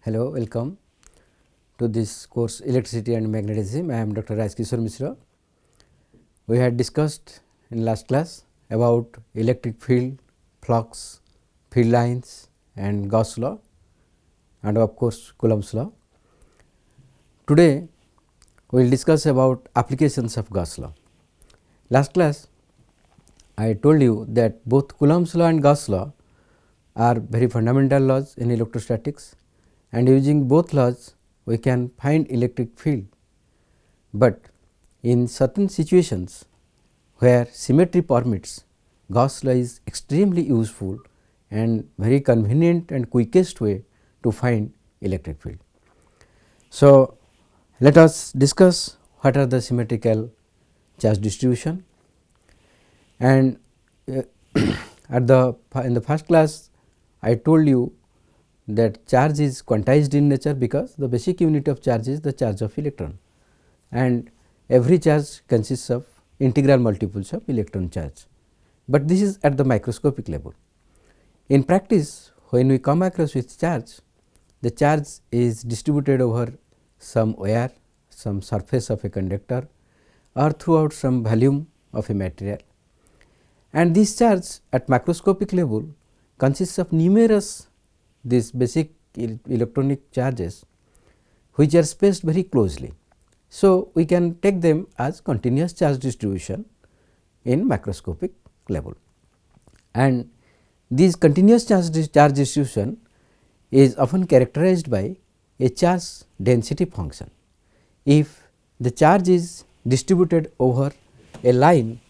Hello, welcome to this course Electricity and Magnetism. I am Dr. Rajkishore Mishra. We had discussed in last class about electric field, flux, field lines and Gauss law and of course Coulomb's law. Today we will discuss about applications of Gauss law. Last class I told you that both Coulomb's law and Gauss law are very fundamental laws in electrostatics, and using both laws we can find electric field, but in certain situations where symmetry permits, Gauss law is extremely useful and very convenient and quickest way to find electric field. So, let us discuss what are the symmetrical charge distribution, and in the first class I told you that charge is quantized in nature because the basic unit of charge is the charge of electron, and every charge consists of integral multiples of electron charge, but this is at the microscopic level. In practice, when we come across with charge, the charge is distributed over some wire, some surface of a conductor or throughout some volume of a material, and this charge at macroscopic level consists of numerous these basic electronic charges which are spaced very closely. So, we can take them as continuous charge distribution in macroscopic level, and this continuous charge distribution is often characterized by a charge density function. If the charge is distributed over a line,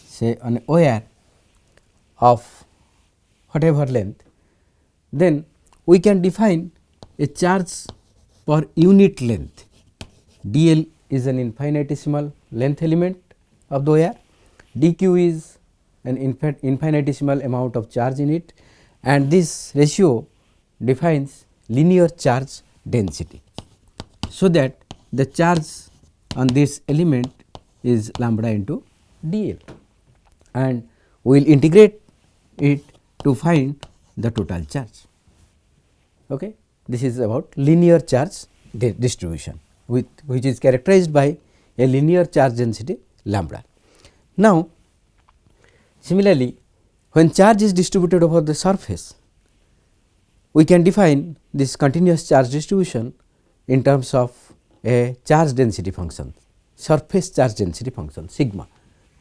say on a wire of whatever length, then we can define a charge per unit length. dl is an infinitesimal length element of the wire, dq is an infinitesimal amount of charge in it, and this ratio defines linear charge density. So, that the charge on this element is lambda into dl, and we will integrate it to find the total charge. Okay. This is about linear charge distribution which is characterized by a linear charge density lambda. Now, similarly, when charge is distributed over the surface, we can define this continuous charge distribution in terms of a charge density function, surface charge density function sigma,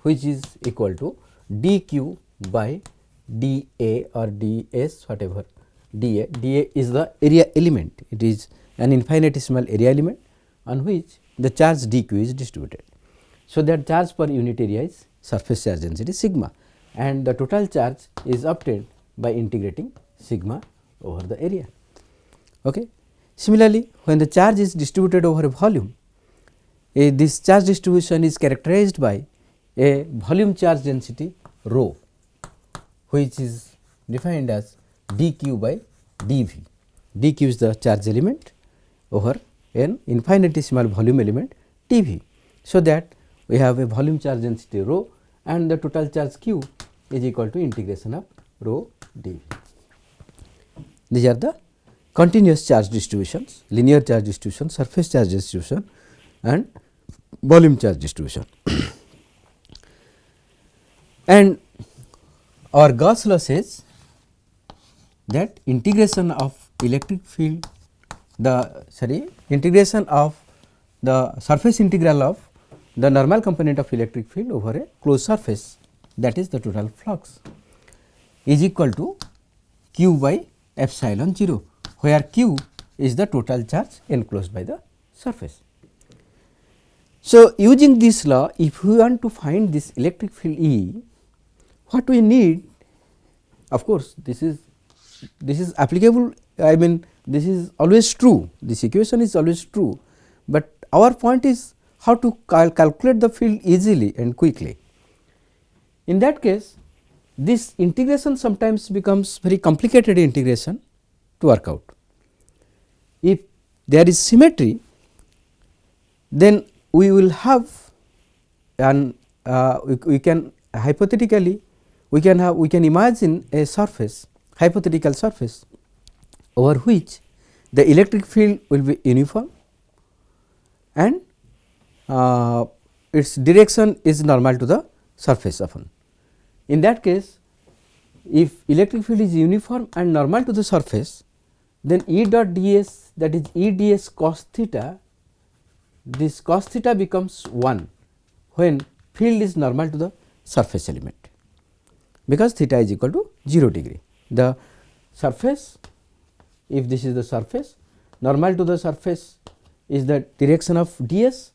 which is equal to dq by dA or ds, whatever dA. dA is the area element, it is an infinitesimal area element on which the charge dq is distributed. So, that charge per unit area is surface charge density sigma, and the total charge is obtained by integrating sigma over the area. Okay. Similarly, when the charge is distributed over a volume, this charge distribution is characterized by a volume charge density rho, which is defined as dq by dV. dq is the charge element over an infinitesimal volume element dV. So, that we have a volume charge density rho and the total charge q is equal to integration of rho dV. These are the continuous charge distributions, linear charge distribution, surface charge distribution and volume charge distribution. And our Gauss law says that integration of electric field, integration of the surface integral of the normal component of electric field over a closed surface, that is the total flux, is equal to q by epsilon 0, where q is the total charge enclosed by the surface. So, using this law, if we want to find this electric field E, what we need, of course, this is applicable, I mean this is always true, this equation is always true, but our point is how to calculate the field easily and quickly. In that case, this integration sometimes becomes very complicated integration to work out. If there is symmetry, then we will have an we can hypothetically we can imagine a surface, hypothetical surface over which the electric field will be uniform and its direction is normal to the surface often. In that case, if electric field is uniform and normal to the surface, then E dot ds, that is E ds cos theta, this cos theta becomes 1 when field is normal to the surface element, because theta is equal to 0 degree. The surface, if this is the surface, normal to the surface is the direction of ds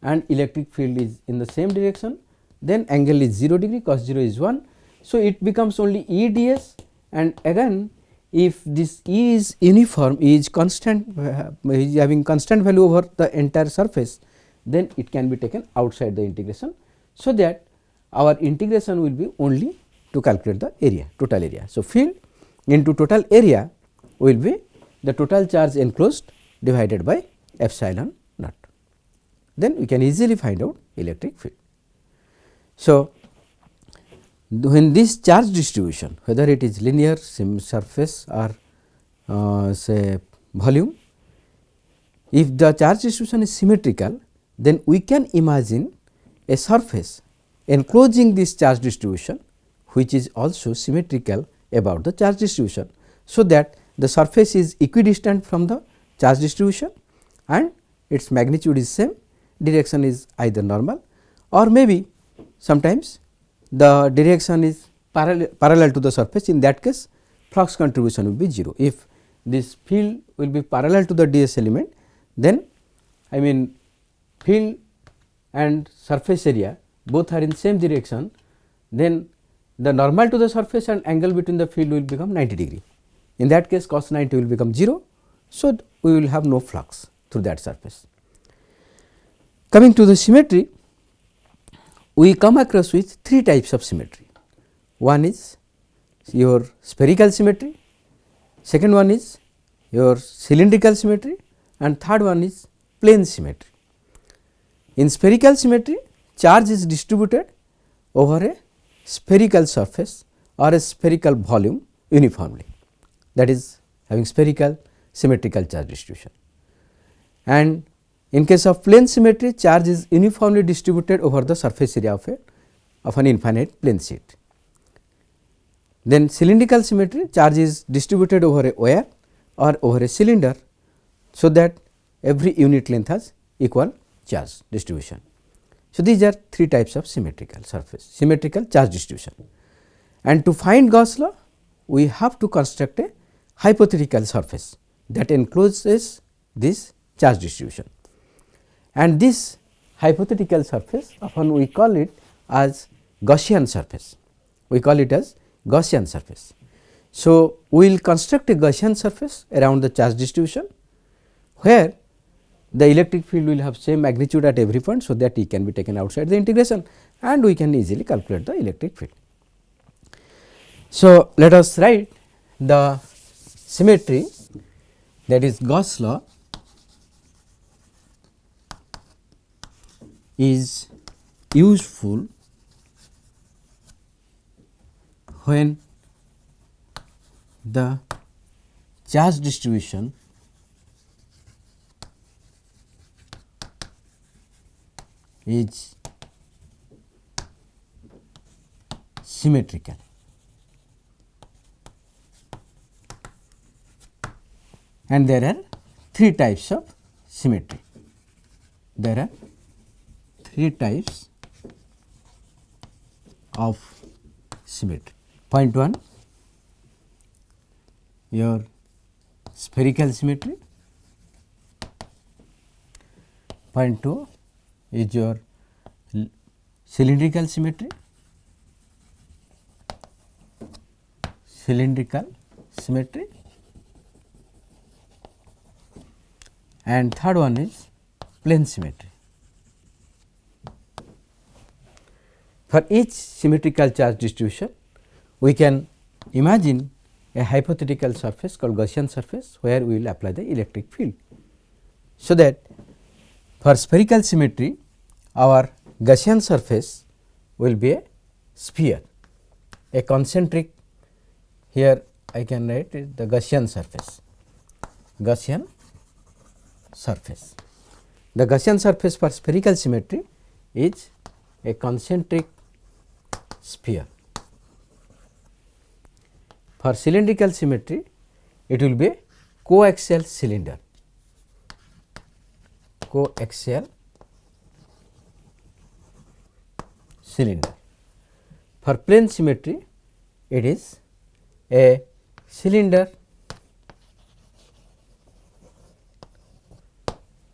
and electric field is in the same direction, then angle is 0 degree, cos 0 is 1. So, it becomes only E ds, and again if this E is uniform, E is constant, is having constant value over the entire surface, then it can be taken outside the integration. So, that our integration will be only to calculate the area, total area. So, field into total area will be the total charge enclosed divided by epsilon naught. Then we can easily find out electric field. So, when this charge distribution, whether it is linear, surface or say volume, if the charge distribution is symmetrical, then we can imagine a surface enclosing this charge distribution, which is also symmetrical about the charge distribution. So, that the surface is equidistant from the charge distribution and its magnitude is same, direction is either normal or maybe sometimes the direction is parallel to the surface. In that case, flux contribution will be 0. If this field will be parallel to the ds element, then I mean field and surface area both are in same direction, then the normal to the surface and angle between the field will become 90 degree. In that case, cos 90 will become 0. So, we will have no flux through that surface. Coming to the symmetry, we come across with 3 types of symmetry. One is your spherical symmetry, second one is your cylindrical symmetry, and third one is plane symmetry. In spherical symmetry, charge is distributed over a spherical surface or a spherical volume uniformly, that is having spherical symmetrical charge distribution. And in case of plane symmetry, charge is uniformly distributed over the surface area of an infinite plane sheet. Then cylindrical symmetry, charge is distributed over a wire or over a cylinder, so that every unit length has equal charge distribution. So, these are 3 types of symmetrical surface, symmetrical charge distribution. And to find Gauss law, we have to construct a hypothetical surface that encloses this charge distribution. And this hypothetical surface, often we call it as Gaussian surface, we call it as Gaussian surface. So, we will construct a Gaussian surface around the charge distribution, where the electric field will have same magnitude at every point, so that it can be taken outside the integration and we can easily calculate the electric field. So, let us write the symmetry, that is Gauss law is useful when the charge distribution is symmetrical. And there are 3 types of symmetry. There are 3 types of symmetry. Point 1, your spherical symmetry. Point 2 is your cylindrical symmetry. And third one is plane symmetry. For each symmetrical charge distribution, we can imagine a hypothetical surface called Gaussian surface, where we will apply the electric field. So, that for spherical symmetry, our Gaussian surface will be a sphere, a concentric, here I can write it the Gaussian surface. Gaussian surface. The Gaussian surface for spherical symmetry is a concentric sphere. For cylindrical symmetry, it will be a coaxial cylinder. Coaxial cylinder. For plane symmetry, it is a cylinder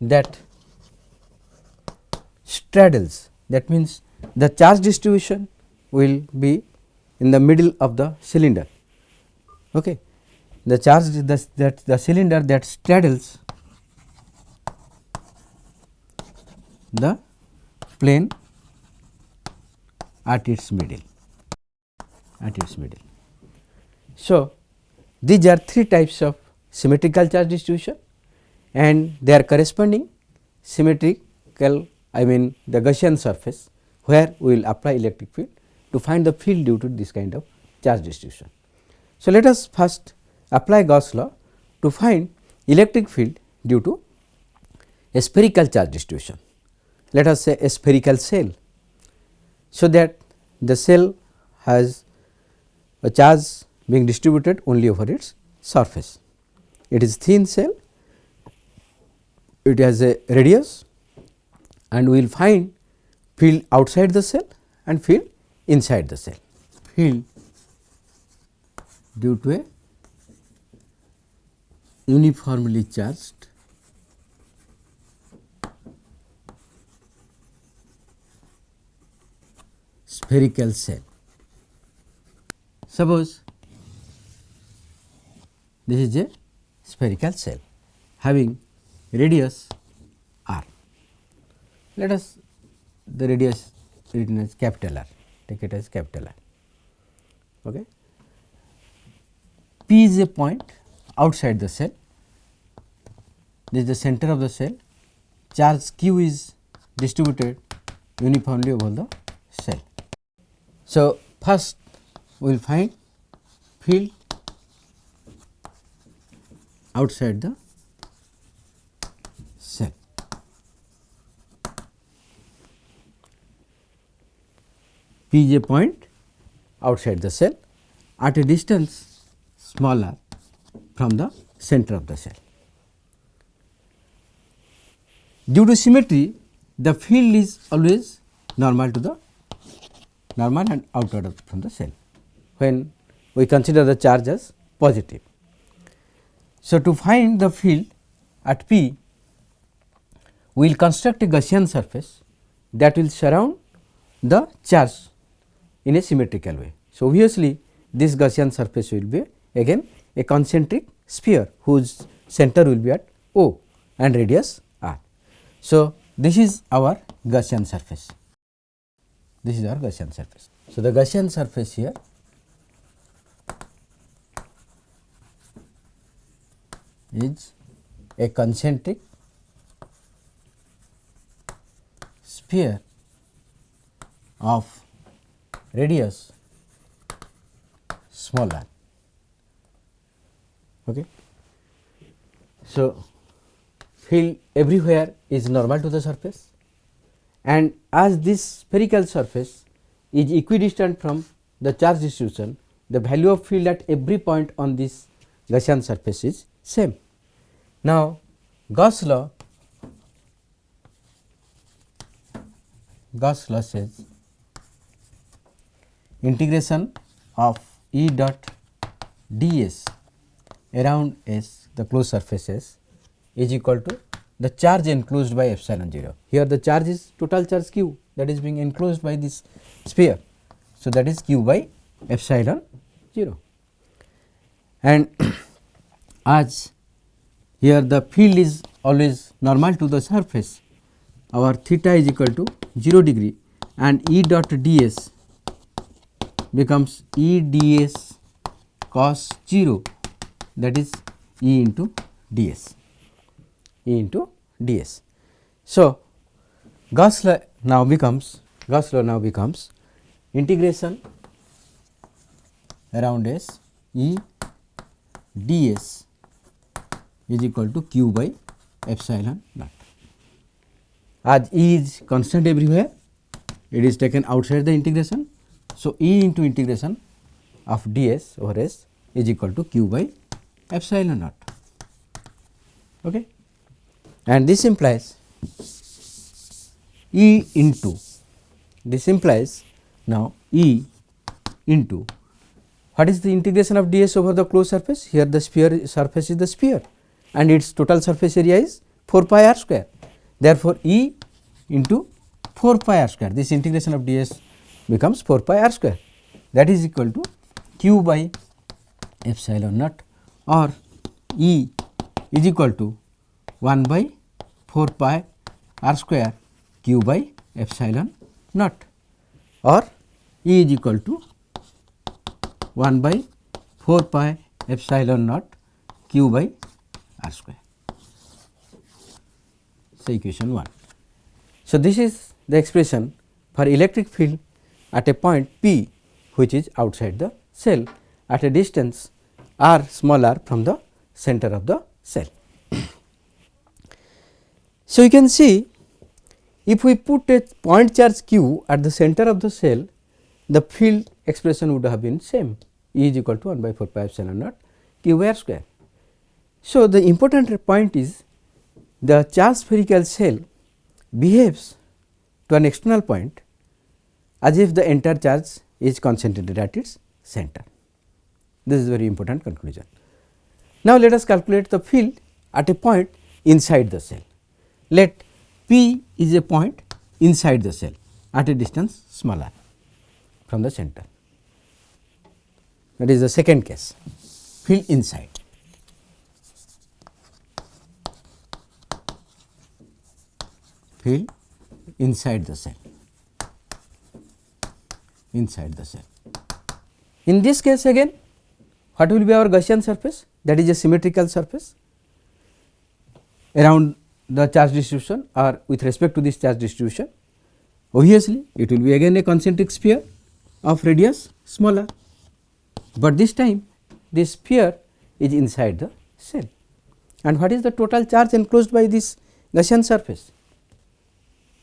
that straddles, that means the charge distribution will be in the middle of the cylinder. Okay. The charge the cylinder that straddles the plane at its middle. So, these are three types of symmetrical charge distribution and they are corresponding symmetrical, I mean the Gaussian surface, where we will apply electric field to find the field due to this kind of charge distribution. So, let us first apply Gauss law to find electric field due to a spherical charge distribution. Let us say a spherical cell. So, that the cell has a charge being distributed only over its surface. It is thin cell, it has a radius, and we will find field outside the cell and field inside the cell. Field due to a uniformly charged spherical cell. Suppose this is a spherical cell having radius r. Let us the radius written as capital R, take it as capital R. Okay. P is a point outside the cell, this is the center of the cell, charge q is distributed uniformly over the cell. So, first we will find field outside the cell. P is a point outside the cell at a distance smaller from the center of the cell. Due to symmetry, the field is always normal to the normal and outward from the cell when we consider the charge as positive. So, to find the field at P, we will construct a Gaussian surface that will surround the charge in a symmetrical way. So, obviously, this Gaussian surface will be again a concentric sphere whose center will be at O and radius r. So, this is our Gaussian surface. This is our Gaussian surface. So, the Gaussian surface here is a concentric sphere of radius small r. Okay. So, field everywhere is normal to the surface, and as this spherical surface is equidistant from the charge distribution, the value of field at every point on this Gaussian surface is same. Now, Gauss law says integration of E dot ds around S, the closed surface S, is equal to the charge enclosed by epsilon 0. Here the charge is total charge q that is being enclosed by this sphere. So, that is q by epsilon 0, and as here the field is always normal to the surface, our theta is equal to 0 degree and E dot ds becomes E ds cos 0, that is E into ds. So, Gauss law now becomes integration around S E ds is equal to q by epsilon naught. As E is constant everywhere, it is taken outside the integration. So, E into integration of ds over s is equal to q by epsilon naught. Okay. And this implies E into, this implies now E into, what is the integration of ds over the closed surface? Here the sphere surface is the sphere and its total surface area is 4 pi r square. Therefore, E into 4 pi r square, this integration of ds becomes 4 pi r square, that is equal to q by epsilon naught, or E is equal to 1 by 4 pi r square q by epsilon naught, or E is equal to 1 by 4 pi epsilon naught q by r square. So, equation 1. So, this is the expression for electric field at a point P which is outside the cell at a distance r small r from the center of the cell. So, you can see if we put a point charge q at the center of the cell, the field expression would have been same, E is equal to 1 by 4 pi epsilon naught q by r square. So, the important point is the charge spherical shell behaves to an external point as if the entire charge is concentrated at its center. This is very important conclusion. Now, let us calculate the field at a point inside the cell. Let P is a point inside the cell at a distance small r from the center. That is the second case, field inside. Field inside the cell, inside the cell. In this case again, what will be our Gaussian surface? That is a symmetrical surface around the charge distribution or with respect to this charge distribution. Obviously, it will be again a concentric sphere of radius smaller, but this time this sphere is inside the cell. And what is the total charge enclosed by this Gaussian surface?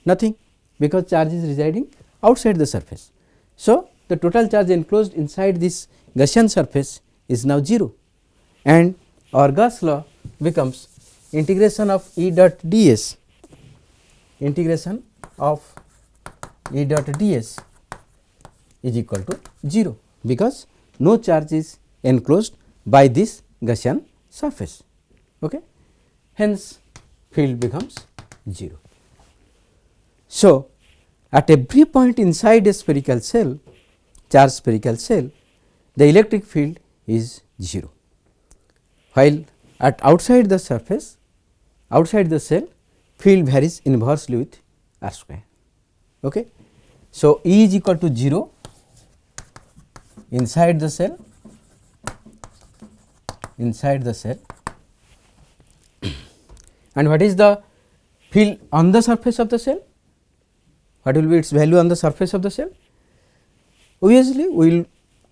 Nothing, because charge is residing outside the surface. So, the total charge enclosed inside this Gaussian surface is now 0, and our Gauss law becomes integration of E dot ds, integration of E dot ds is equal to 0, because no charge is enclosed by this Gaussian surface. Okay. Hence, field becomes 0. So, at every point inside a spherical cell, charged spherical cell, the electric field is 0, while at outside the surface, outside the cell, field varies inversely with r square. Okay. So, E is equal to 0 inside the cell, inside the cell, and what is the field on the surface of the cell? What will be its value on the surface of the cell? Obviously, we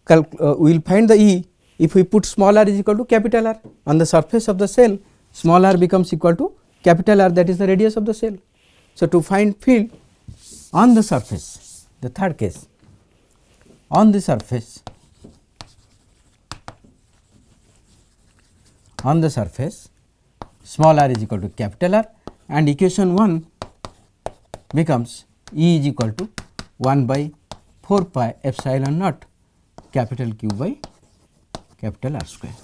will find the E if we put small r is equal to capital R on the surface of the cell. Small r becomes equal to capital R, that is the radius of the cell. So, to find field on the surface, the third case, on the surface, on the surface, small r is equal to capital R, and equation 1 becomes E is equal to 1 by 4 pi epsilon naught capital Q by capital R square.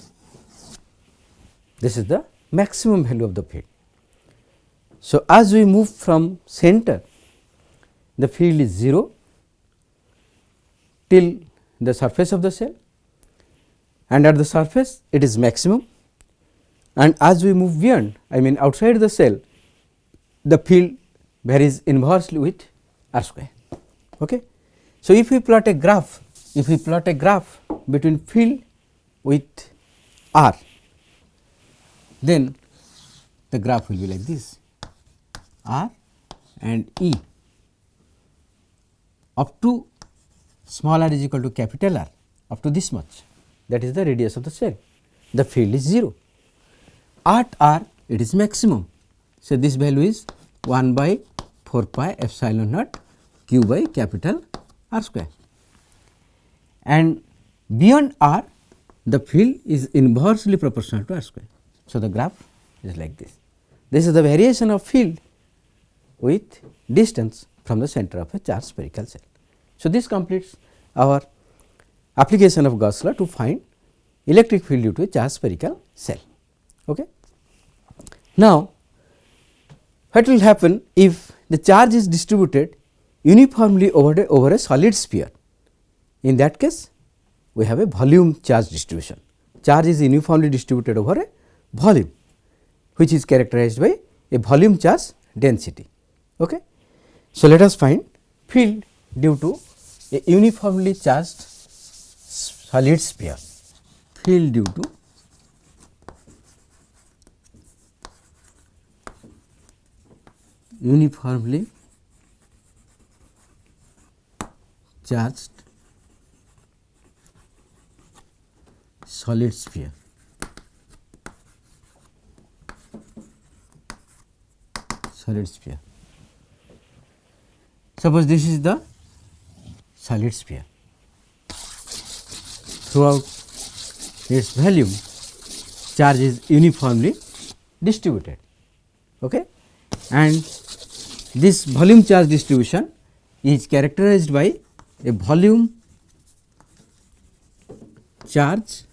This is the maximum value of the field. So, as we move from center, the field is 0 till the surface of the cell, and at the surface it is maximum, and as we move beyond, I mean outside the cell, the field varies inversely with r square. Okay. So, if we plot a graph, between field with r, then the graph will be like this, r and E up to small r is equal to capital R, up to this much, that is the radius of the cell, the field is 0. at r it is maximum. So, this value is 1 by 4 pi epsilon naught q by capital R square, and beyond r the field is inversely proportional to r square. So, the graph is like this. This is the variation of field with distance from the center of a charged spherical cell. So, this completes our application of Gauss law to find electric field due to a charged spherical cell. Okay. Now, what will happen if the charge is distributed uniformly over a solid sphere? In that case, we have a volume charge distribution. Charge is uniformly distributed over a volume, which is characterized by a volume charge density. Okay. So, let us find field due to a uniformly charged solid sphere. Field due to uniformly charged solid sphere. Suppose this is the solid sphere. Throughout its volume, charge is uniformly distributed. Okay? And this volume charge distribution is characterized by a volume charge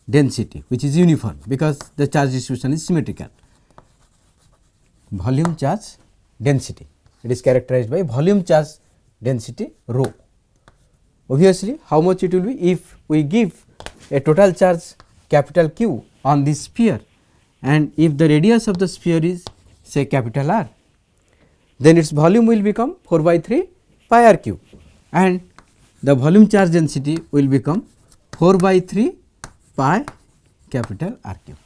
density, which is uniform, because the charge distribution is symmetrical. Volume charge density, it is characterized by volume charge density rho. Obviously, how much it will be if we give a total charge capital Q on this sphere, and if the radius of the sphere is say capital R, then its volume will become 4 by 3 pi r cube, and the volume charge density will become 4 by 3 pi capital R cube.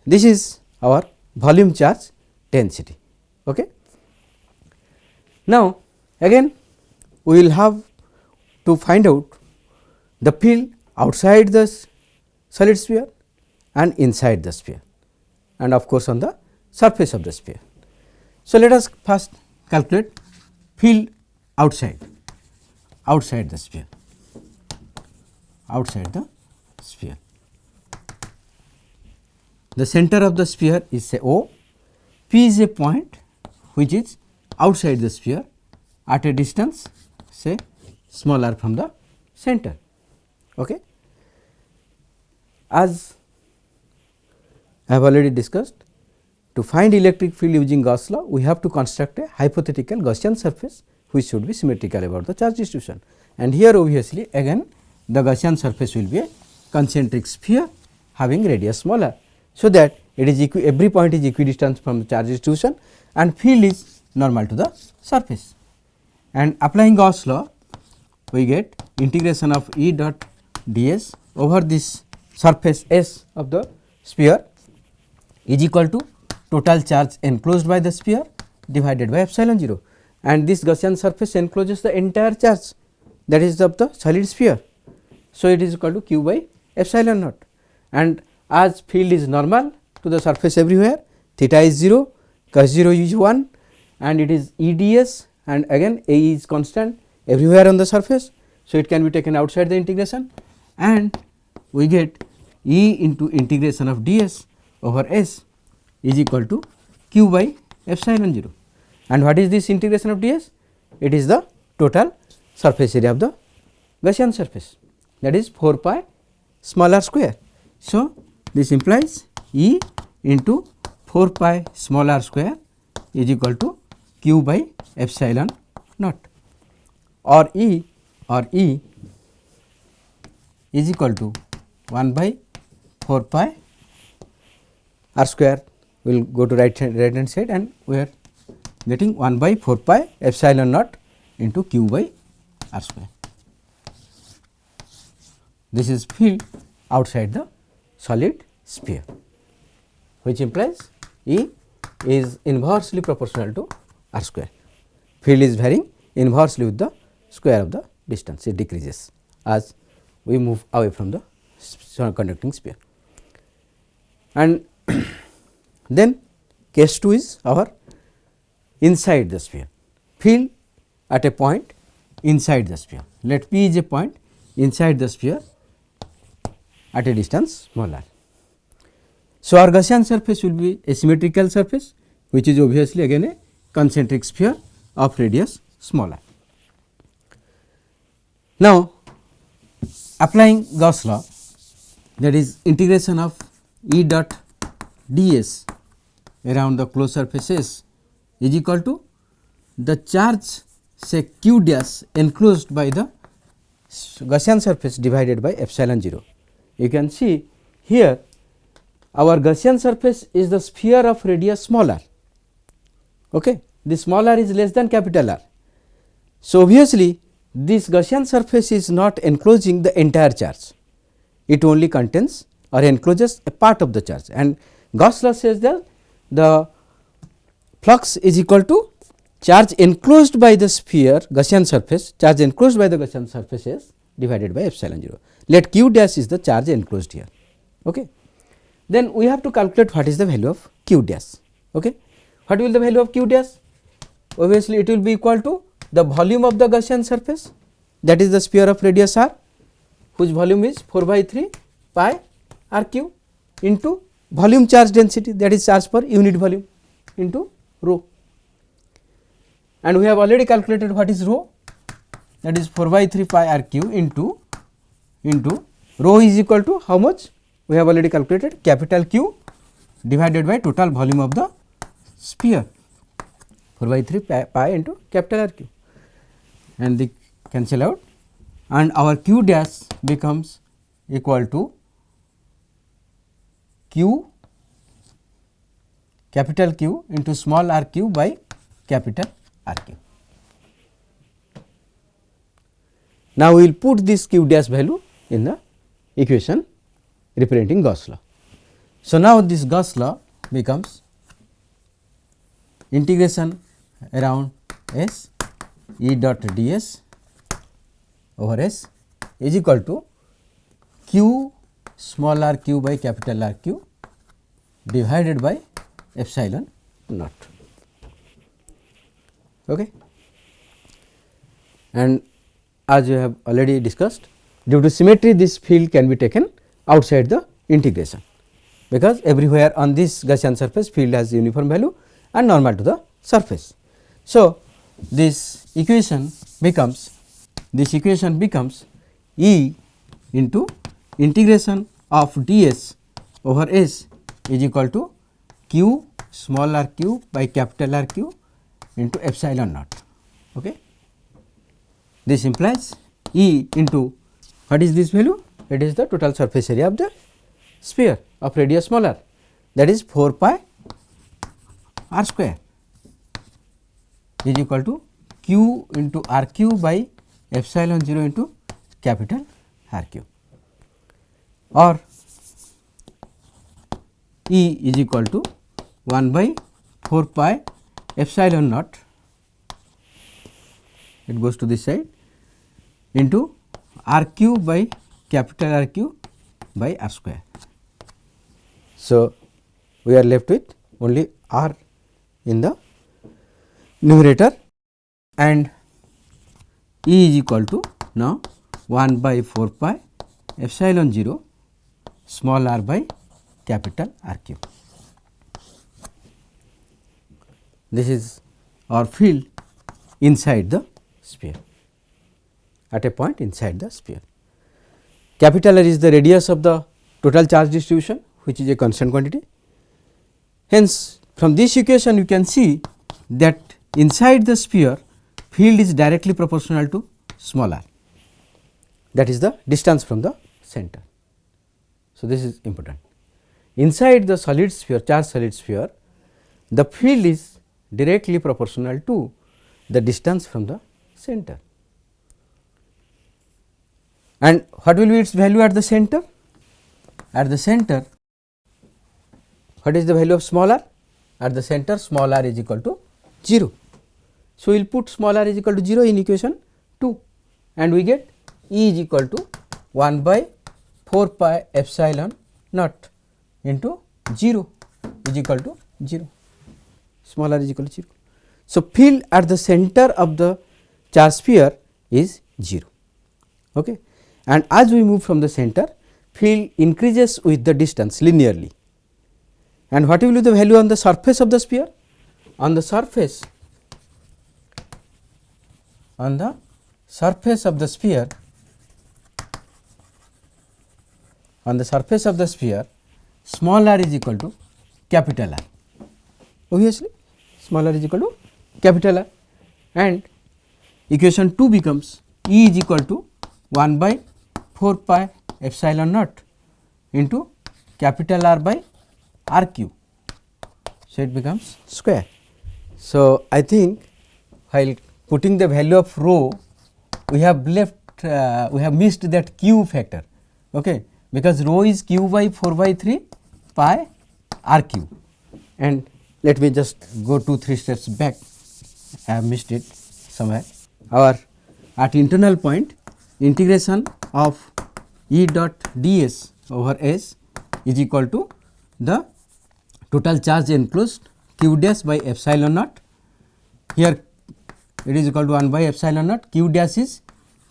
This is our volume charge density. Okay. Now, again we will have to find out the field outside the solid sphere and inside the sphere, and of course, on the surface of the sphere. So, let us first calculate field outside the sphere, The center of the sphere is say O, P is a point which is outside the sphere at a distance say small r from the center. Okay. As I have already discussed, to find electric field using Gauss law, we have to construct a hypothetical Gaussian surface which should be symmetrical about the charge distribution. And here obviously again the Gaussian surface will be a concentric sphere having radius smaller, so that it is every point is equidistant from the charge distribution and field is normal to the surface. And applying Gauss law, we get integration of E dot ds over this surface S of the sphere is equal to total charge enclosed by the sphere divided by epsilon 0, and this Gaussian surface encloses the entire charge, that is of the solid sphere. So, it is equal to q by epsilon naught, and as field is normal to the surface everywhere, theta is 0, cos 0 is 1, and it is E ds, and again A is constant everywhere on the surface. So, it can be taken outside the integration, and we get E into integration of ds over S is equal to q by epsilon 0. And what is this integration of ds? It is the total surface area of the Gaussian surface, that is 4 pi small r square. So, this implies E into 4 pi small r square is equal to q by epsilon naught, or E is equal to 1 by 4 pi r square will go to right hand side, and we are getting 1 by 4 pi epsilon naught into q by r square. This is field outside the solid sphere, which implies E is inversely proportional to r square. Field is varying inversely with the square of the distance, it decreases as we move away from the conducting sphere. and then case 2 is our inside the sphere, field at a point inside the sphere. Let P is a point inside the sphere at a distance small r. So, our Gaussian surface will be a symmetrical surface, which is obviously again a concentric sphere of radius small r. Now, applying Gauss law, that is integration of E dot ds around the closed surfaces is equal to the charge say q dash enclosed by the Gaussian surface divided by epsilon 0. You can see here our Gaussian surface is the sphere of radius small r. Okay. This small r is less than capital R. So, obviously, this Gaussian surface is not enclosing the entire charge, it only contains or encloses a part of the charge, and Gauss law says that the flux is equal to charge enclosed by the sphere Gaussian surface, charge enclosed by the Gaussian surface is divided by epsilon 0. Let q dash is the charge enclosed here. Okay. Then we have to calculate what is the value of q dash. Okay. What will the value of q dash? Obviously, it will be equal to the volume of the Gaussian surface, that is the sphere of radius r, whose volume is 4 by 3 pi r q into volume charge density, that is charge per unit volume into rho. And we have already calculated what is rho, that is 4 by 3 pi r q into rho is equal to how much? We have already calculated capital Q divided by total volume of the sphere, 4 by 3 pi into capital R q, and they cancel out, and our q dash becomes equal to q capital Q into small r q by capital R q. Now, we will put this q dash value in the equation representing Gauss law. So, now this Gauss law becomes integration around S E dot ds over S is equal to q small r q by capital R q divided by epsilon naught. Okay. And as you have already discussed, due to symmetry this field can be taken outside the integration, because everywhere on this Gaussian surface field has uniform value and normal to the surface. So, this equation becomes E into integration of ds over S is equal to q small r q by capital R q into epsilon naught. Okay. This implies E into what is this value? It is the total surface area of the sphere of radius small r, that is 4 pi r square is equal to q into r q by epsilon 0 into capital R q, or E is equal to 1 by 4 pi epsilon naught, it goes to this side, into r q by capital R q by r square. So, we are left with only r in the numerator, and E is equal to now 1 by 4 pi epsilon 0 small r by capital R q. This is our field inside the sphere, at a point inside the sphere. Capital R is the radius of the total charge distribution, which is a constant quantity. Hence, from this equation you can see that inside the sphere field is directly proportional to small r, that is the distance from the center. So, this is important. Inside the solid sphere, charged solid sphere, the field is directly proportional to the distance from the center. And what will be its value at the center? At the center, what is the value of small r? At the center, small r is equal to 0. So, we will put small r is equal to 0 in equation 2, and we get E is equal to 1 by 4 pi epsilon naught into 0 is equal to 0, small r is equal to 0. So, field at the center of the charge sphere is 0, okay. And as we move from the center, field increases with the distance linearly. And what will be the value on the surface of the sphere? On the surface of the sphere, small r is equal to capital R, obviously small r is equal to capital R, and equation 2 becomes E is equal to 1 by 4 pi epsilon naught into capital R by R cube. So, it becomes square. So, I think while putting the value of rho, we have left we have missed that q factor, okay, because rho is q by 4 by 3 pi r cube. And let me just go 2-3 steps back, I have missed it somewhere. Our at internal point, integration of E dot ds over S is equal to the total charge enclosed q dash by epsilon naught. Here it is equal to 1 by epsilon naught, q dash is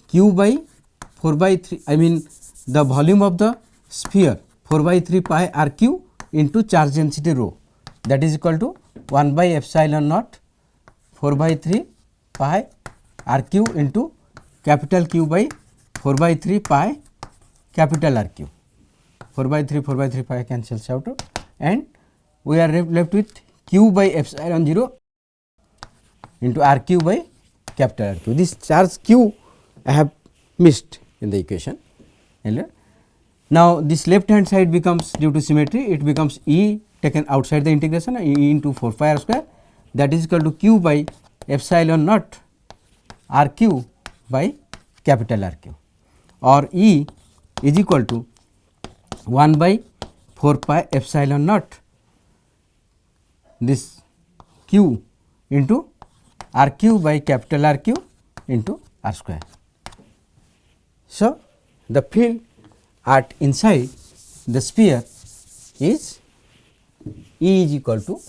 q by 4 by 3, I mean the volume of the sphere 4 by 3 pi r q into charge density rho, that is equal to 1 by epsilon naught 4 by 3 pi r q into capital Q by 4 by 3 pi capital R q. 4 by 3 pi cancels out, and we are left with q by epsilon 0 into r q by capital R q. This charge q I have missed in the equation earlier. Now, this left hand side becomes, due to symmetry, it becomes E taken outside the integration, E into 4 pi r square, that is equal to q by epsilon naught r q by capital R q, or E is equal to 1 by 4 pi epsilon naught this q into r q by capital R q into r square. So, the field at inside the sphere is E is equal to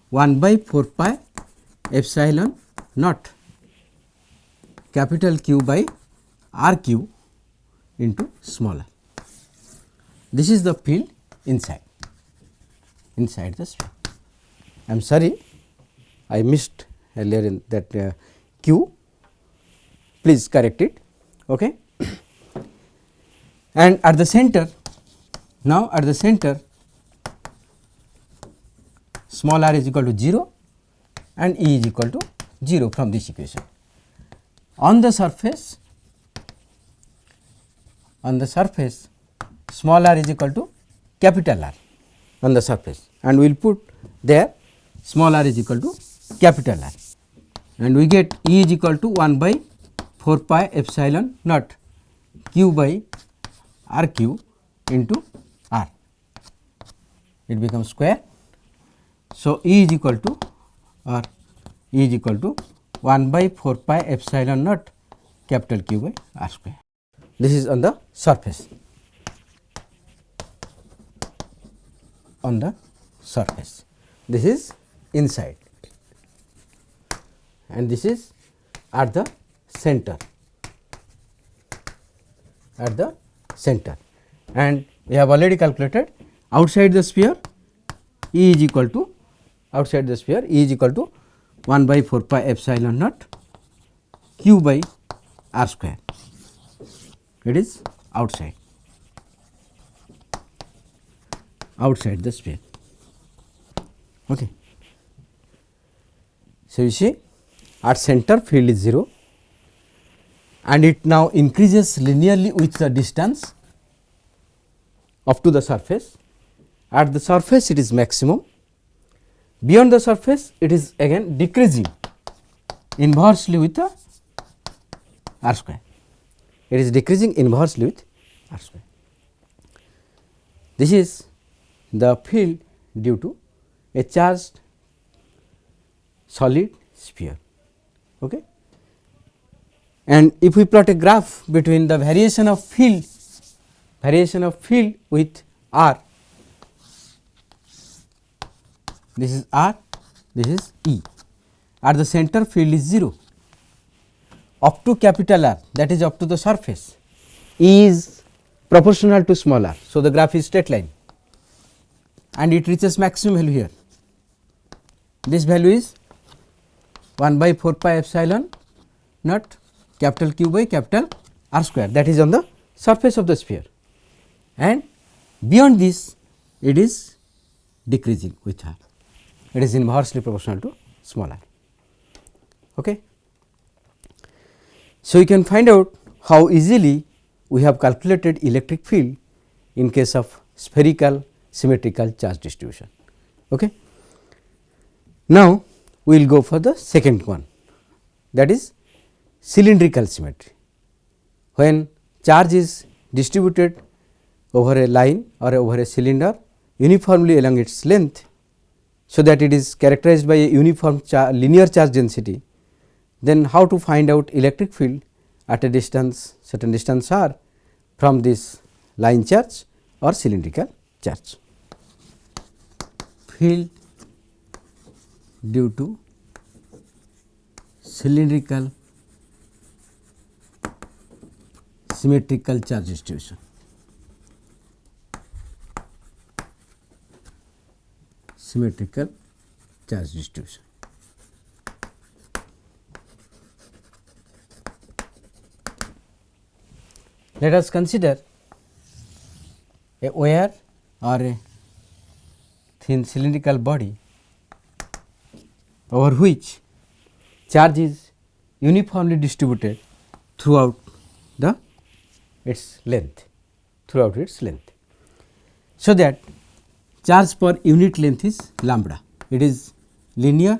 1 by 4 pi epsilon naught capital Q by R q into small r. This is the field inside the sphere. I am sorry, I missed earlier in that q, please correct it, okay. And at the center, now at the center small r is equal to 0 and E is equal to 0 from this equation. On the surface small r is equal to capital R on the surface, and we will put there small r is equal to capital R, and we get E is equal to 1 by 4 pi epsilon naught q by r q into r, it becomes square. So, E is equal to 1 by 4 pi epsilon naught capital Q by r square. This is on the surface. This is inside, and this is at the center. And we have already calculated outside the sphere E is equal to 1 by 4 pi epsilon naught q by r square. It is outside the sphere, okay. So, you see at center field is 0 and it now increases linearly with the distance up to the surface. At the surface it is maximum, beyond the surface it is again decreasing inversely with the r square. It is decreasing inversely with r square. This is the field due to a charged solid sphere, okay. And if we plot a graph between the variation of field variation of field with r, this is r, this is E. At the center field is 0 up to capital R, that is up to the surface, E is proportional to small r. So, the graph is straight line and it reaches maximum value here. This value is 1 by 4 pi epsilon naught capital Q by capital R square, that is on the surface of the sphere, and beyond this it is decreasing with r, it is inversely proportional to small r. Okay. So, you can find out how easily we have calculated electric field in case of spherical symmetrical charge distribution. Okay. Now, we will go for the second one, that is cylindrical symmetry. When charge is distributed over a line or over a cylinder uniformly along its length, so that it is characterized by a uniform linear charge density, then how to find out electric field at a distance, certain distance r from this line charge or cylindrical charge. Field due to cylindrical symmetrical charge distribution. Symmetrical charge distribution. Let us consider a wire or a thin cylindrical body over which charge is uniformly distributed throughout its length, so that charge per unit length is lambda. It is linear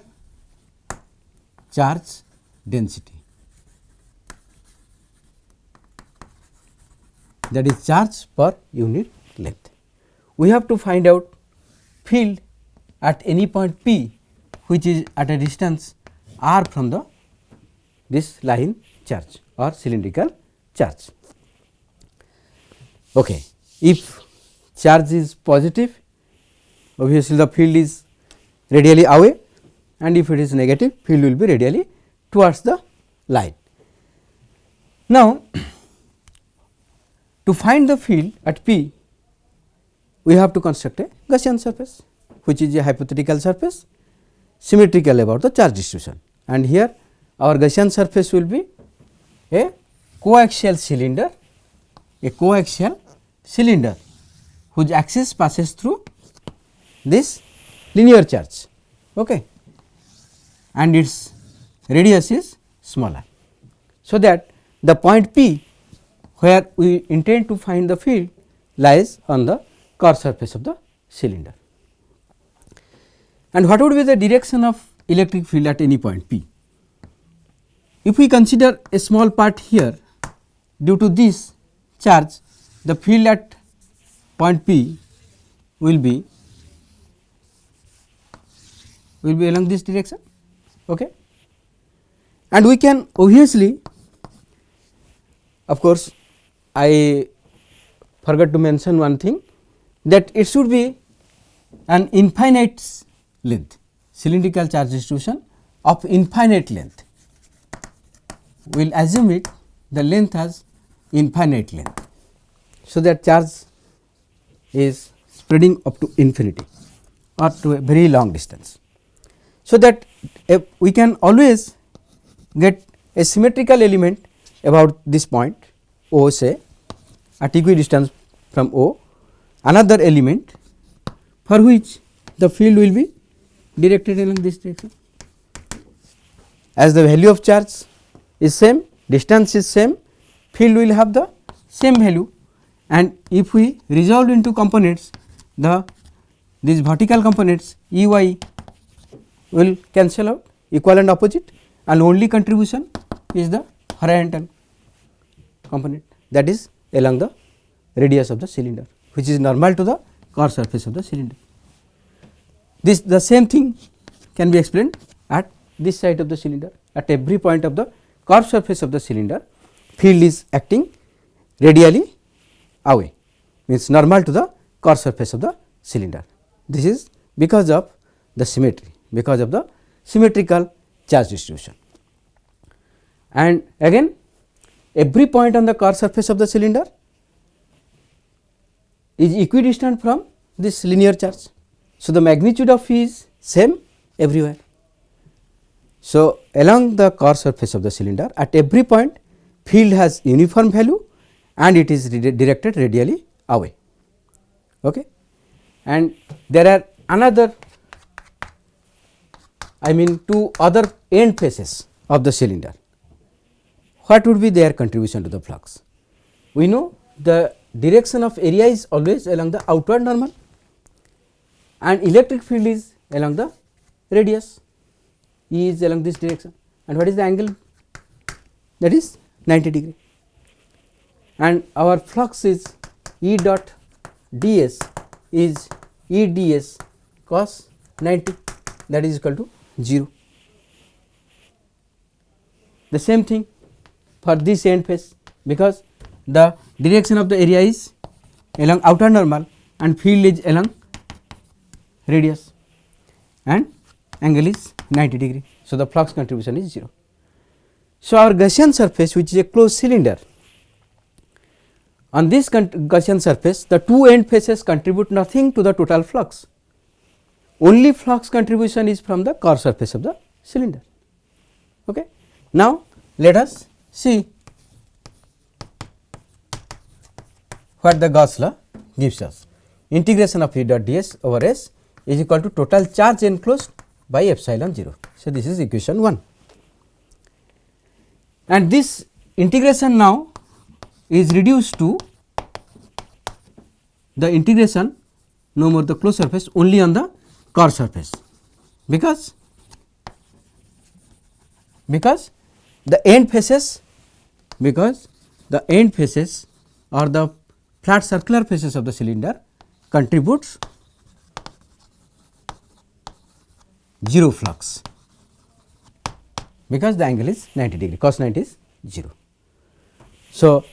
charge density, that is charge per unit length. We have to find out field at any point P which is at a distance r from this line charge or cylindrical charge. Okay. If charge is positive, obviously the field is radially away, and if it is negative, field will be radially towards the line. Now, to find the field at P, we have to construct a Gaussian surface, which is a hypothetical surface symmetrical about the charge distribution, and here our Gaussian surface will be a coaxial cylinder, whose axis passes through this linear charge, okay, and its radius is smaller. So, that the point P where we intend to find the field lies on the curved surface of the cylinder. And what would be the direction of electric field at any point P? If we consider a small part here, due to this charge, the field at point P will be along this direction, okay. And we can obviously, of course, I forgot to mention one thing, that it should be an infinite length, cylindrical charge distribution of infinite length. We will assume it the length has infinite length, so that charge is spreading up to infinity or to a very long distance. So, that we can always get a symmetrical element about this point O, say at equidistance from O, another element for which the field will be directed along this direction. As the value of charge is same, distance is same, field will have the same value, and if we resolve into components, these vertical components E y will cancel out, equal and opposite, and only contribution is the horizontal component, that is along the radius of the cylinder, which is normal to the curved surface of the cylinder. The same thing can be explained at this side of the cylinder. At every point of the curved surface of the cylinder, field is acting radially away, means normal to the core surface of the cylinder. This is because of the symmetry, because of the symmetrical charge distribution. And again every point on the core surface of the cylinder is equidistant from this linear charge. So, the magnitude of phi is same everywhere. So, along the core surface of the cylinder at every point field has uniform value and it is directed radially away. Okay. And there are another, I mean two other end faces of the cylinder. What would be their contribution to the flux? We know the direction of area is always along the outward normal and electric field is along the radius, E is along this direction, and what is the angle? That is 90 degree, and our flux is E dot ds is E ds cos 90, that is equal to 0. The same thing for this end face, because the direction of the area is along outer normal and field is along radius and angle is 90 degree. So, the flux contribution is 0. So, our Gaussian surface, which is a closed cylinder, on this Gaussian surface the two end faces contribute nothing to the total flux, only flux contribution is from the core surface of the cylinder. Okay. Now, let us see what the Gauss law gives us. Integration of E dot ds over S is equal to total charge enclosed by epsilon 0. So, this is equation 1, and this integration now is reduced to the integration no more the closed surface, only on the core surface, because the end faces, or the flat circular faces of the cylinder contributes 0 flux, because the angle is 90 degree, cos 90 is 0. So,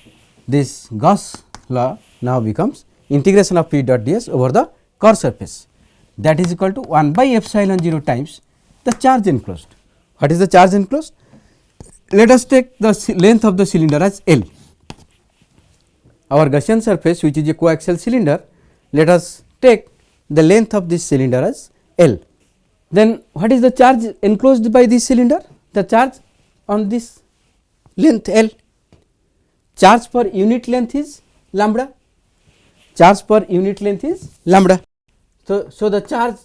this Gauss law now becomes integration of P dot ds over the core surface, that is equal to 1 by epsilon 0 times the charge enclosed. What is the charge enclosed? Let us take the length of the cylinder as L. Our Gaussian surface, which is a coaxial cylinder, let us take the length of this cylinder as L. Then what is the charge enclosed by this cylinder? The charge on this length L, charge per unit length is lambda, charge per unit length is lambda. So, the charge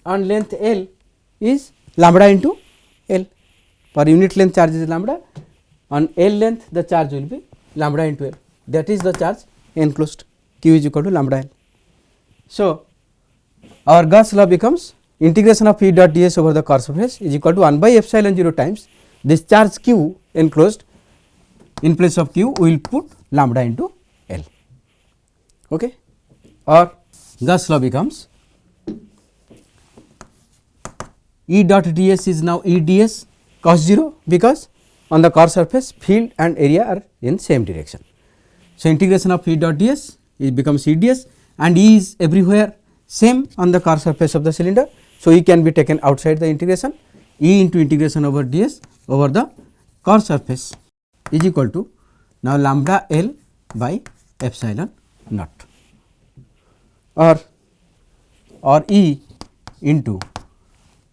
on length L is lambda into L, per unit length charge is lambda, on L length the charge will be lambda into L, that is the charge enclosed, Q is equal to lambda L. So, our Gauss law becomes integration of P dot ds over the core surface is equal to 1 by epsilon 0 times this charge Q enclosed, in place of Q we will put lambda into L. Okay. Or Gauss law becomes E dot ds is now E ds cos 0, because on the core surface field and area are in same direction. So, integration of E dot ds it becomes E ds, and E is everywhere same on the core surface of the cylinder. So, E can be taken outside the integration, E into integration over ds over the core surface is equal to now lambda L by epsilon naught, or E into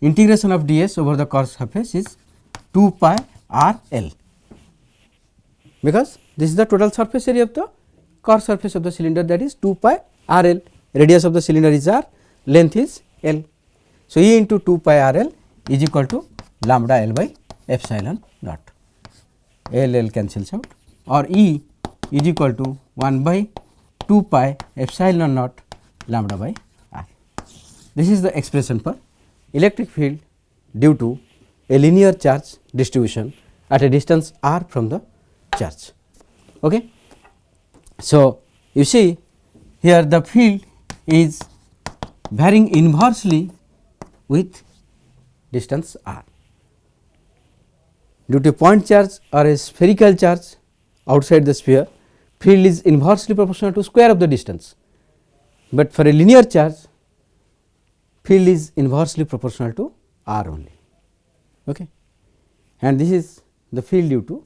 integration of ds over the core surface is 2 pi r L, because this is the total surface area of the core surface of the cylinder, that is 2 pi r L, radius of the cylinder is r, length is L. So, E into 2 pi r L is equal to lambda L by epsilon naught, L cancels out, or E is equal to 1 by 2 pi epsilon naught lambda by r. This is the expression for electric field due to a linear charge distribution at a distance r from the charge. Okay. So, you see here the field is varying inversely with distance r. Due to point charge or a spherical charge outside the sphere, field is inversely proportional to square of the distance. but for a linear charge field is inversely proportional to r only. Okay. And this is the field due to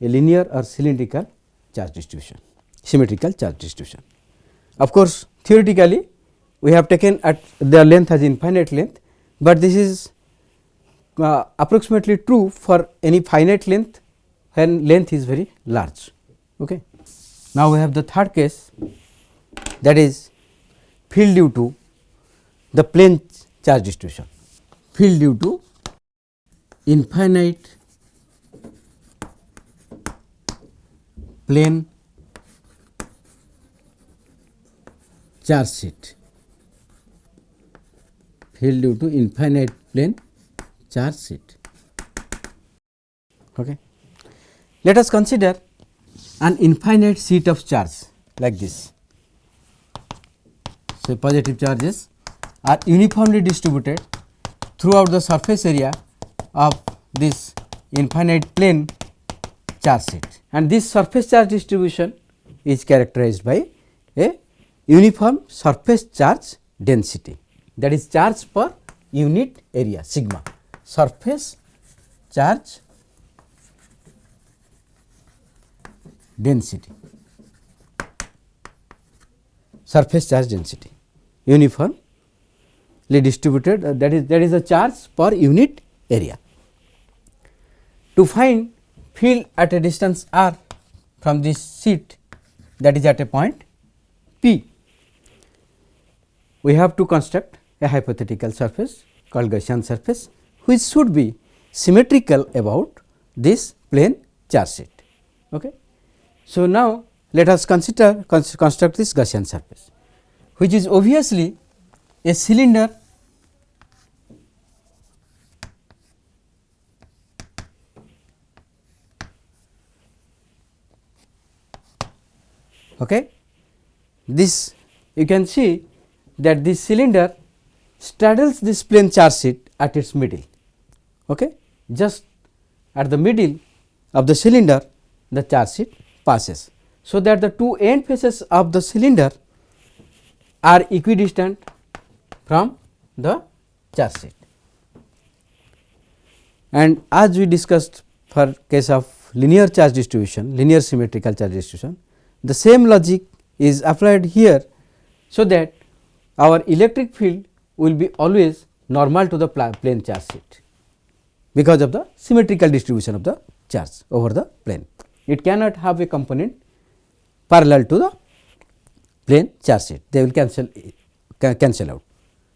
a linear or cylindrical charge distribution, symmetrical charge distribution. Of course, theoretically we have taken at the length as infinite length, but this is approximately true for any finite length when length is very large. Okay. Now, we have the third case, that is field due to the plane charge distribution, field due to infinite plane charge sheet, field due to infinite plane charge sheet. Okay. Let us consider an infinite sheet of charge like this. So, positive charges are uniformly distributed throughout the surface area of this infinite plane charge sheet, and this surface charge distribution is characterized by a uniform surface charge density, that is charge per unit area, sigma, surface charge density, surface charge density uniformly distributed, that is the charge per unit area. To find field at a distance r from this sheet, that is at a point P, we have to construct a hypothetical surface called Gaussian surface, which should be symmetrical about this plane charge sheet. Okay. So, now let us consider construct this Gaussian surface, which is obviously a cylinder okay. This you can see that this cylinder straddles this plane charge sheet at its middle, okay. Just at the middle of the cylinder the charge sheet passes. So, that the two end faces of the cylinder are equidistant from the charge sheet. And as we discussed for case of linear charge distribution, linear symmetrical charge distribution, the same logic is applied here. So, that our electric field will be always normal to the plane charge sheet because of the symmetrical distribution of the charge over the plane. It cannot have a component parallel to the plane charge sheet, they will cancel out.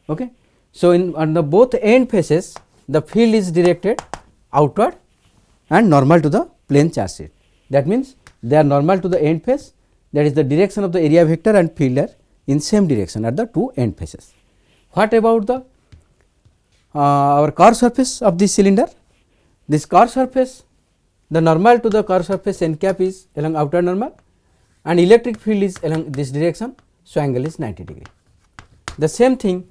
Okay. So, on the both end faces the field is directed outward and normal to the plane charge sheet. That means, they are normal to the end face, that is the direction of the area vector and field are in same direction at the two end faces. What about the our curved surface of this cylinder? This curved surface, the normal to the curved surface n cap is along outer normal and electric field is along this direction. So, angle is 90 degree. The same thing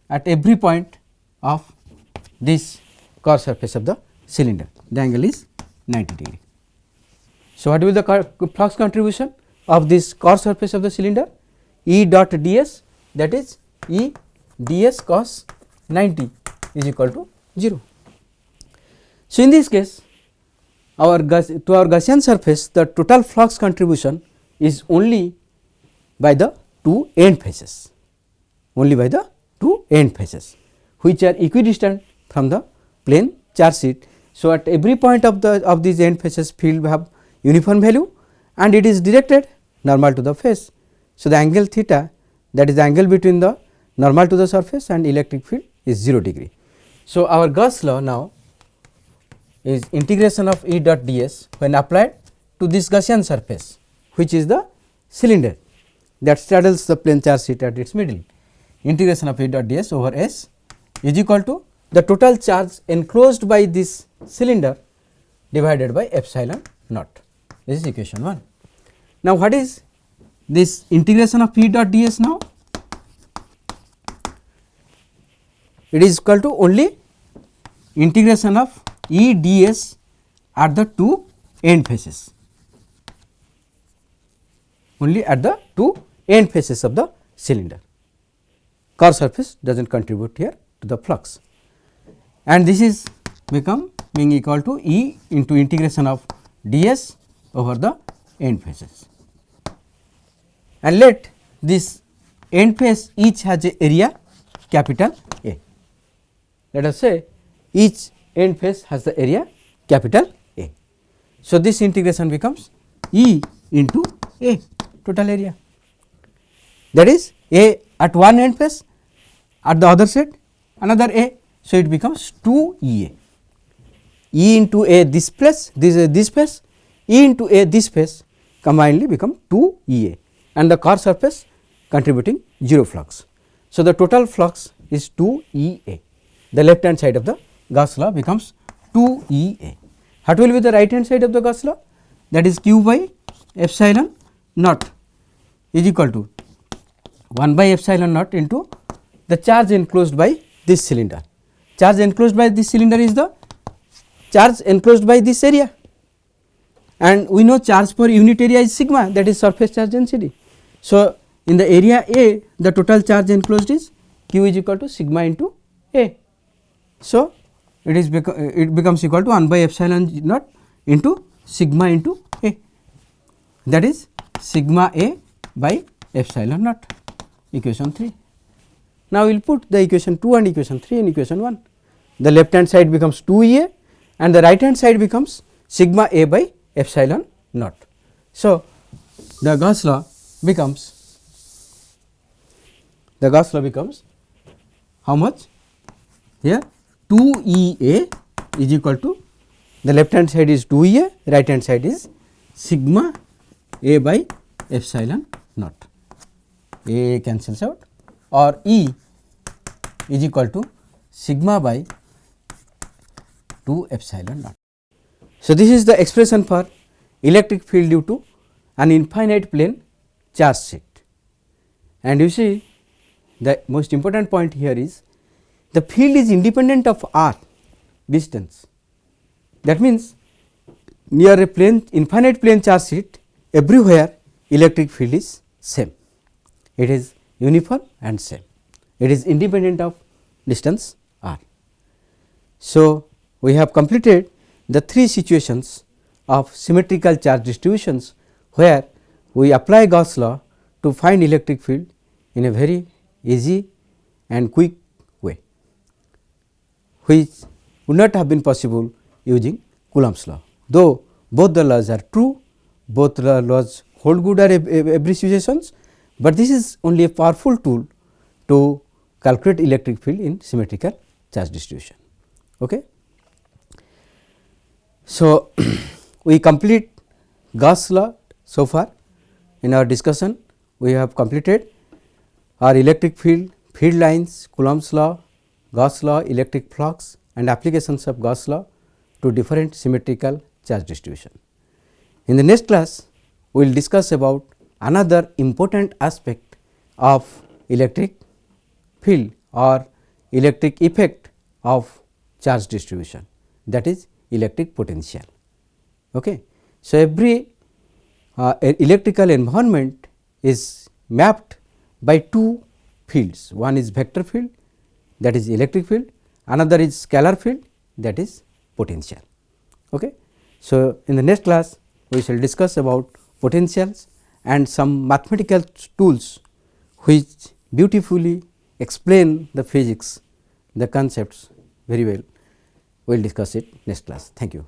at every point of this curved surface of the cylinder, the angle is 90 degree. So, what will be the flux contribution of this curved surface of the cylinder? E dot ds, that is E ds cos 90 is equal to 0. So, in this case to our Gaussian surface the total flux contribution is only by the two end faces, only by the two end faces which are equidistant from the plane charge sheet. So, at every point of these end faces field have uniform value and it is directed normal to the face. So, the angle theta, that is the angle between the normal to the surface and electric field, is 0 degree. So, our Gauss law now is integration of E dot ds when applied to this Gaussian surface, which is the cylinder that straddles the plane charge sheet at its middle. Integration of E dot ds over S is equal to the total charge enclosed by this cylinder divided by epsilon naught. This is equation 1. Now, what is this integration of E dot ds now? It is equal to only integration of E ds at the two end faces, only at the two end faces of the cylinder. Curved surface does not contribute here to the flux, and this is become being equal to E into integration of ds over the end faces. And let this end face each has a area capital A. Let us say each end face has the area capital A. So, this integration becomes E into A total area, that is A at one end face, at the other side another A. So, it becomes 2 E A. E into A this place, this face, E into A this face combinedly become 2 E A, and the curved surface contributing 0 flux. So, the total flux is 2 E A. The left hand side of the Gauss law becomes 2 E A. What will be the right hand side of the Gauss law? That is q by epsilon naught is equal to 1 by epsilon naught into the charge enclosed by this cylinder. Charge enclosed by this cylinder is the charge enclosed by this area, and we know charge per unit area is sigma, that is surface charge density. So, in the area A the total charge enclosed is q is equal to sigma into A. So, it becomes equal to 1 by epsilon naught into sigma into A, that is sigma A by epsilon naught, equation 3. Now, we will put the equation 2 and equation 3 in equation 1. The left hand side becomes 2 E A and the right hand side becomes sigma A by epsilon naught. So, the Gauss law becomes how much? Here 2 E A is equal to, the left hand side is 2 E A, right hand side is sigma A by epsilon naught. A cancels out, or E is equal to sigma by 2 epsilon naught. So, this is the expression for electric field due to an infinite plane charge sheet, and you see the most important point here is the field is independent of r distance. That means, near a plane infinite plane charge sheet everywhere electric field is same, it is uniform and same, it is independent of distance r. So, we have completed the 3 situations of symmetrical charge distributions where we apply Gauss law to find electric field in a very easy and quick way, which would not have been possible using Coulomb's law. Though both the laws are true, both the laws hold good at every situations, but this is only a powerful tool to calculate electric field in symmetrical charge distribution. Okay. So, we complete Gauss law so far in our discussion. We have completed our electric field, field lines, Coulomb's law, Gauss law, electric flux and applications of Gauss law to different symmetrical charge distribution. In the next class, we will discuss about another important aspect of electric field or electric effect of charge distribution, that is electric potential. Okay. So, every electrical environment is mapped by 2 fields, one is vector field, that is electric field, another is scalar field, that is potential. Okay. So, in the next class we shall discuss about potentials and some mathematical tools which beautifully explain the physics, the concepts very well. We will discuss it next class. Thank you.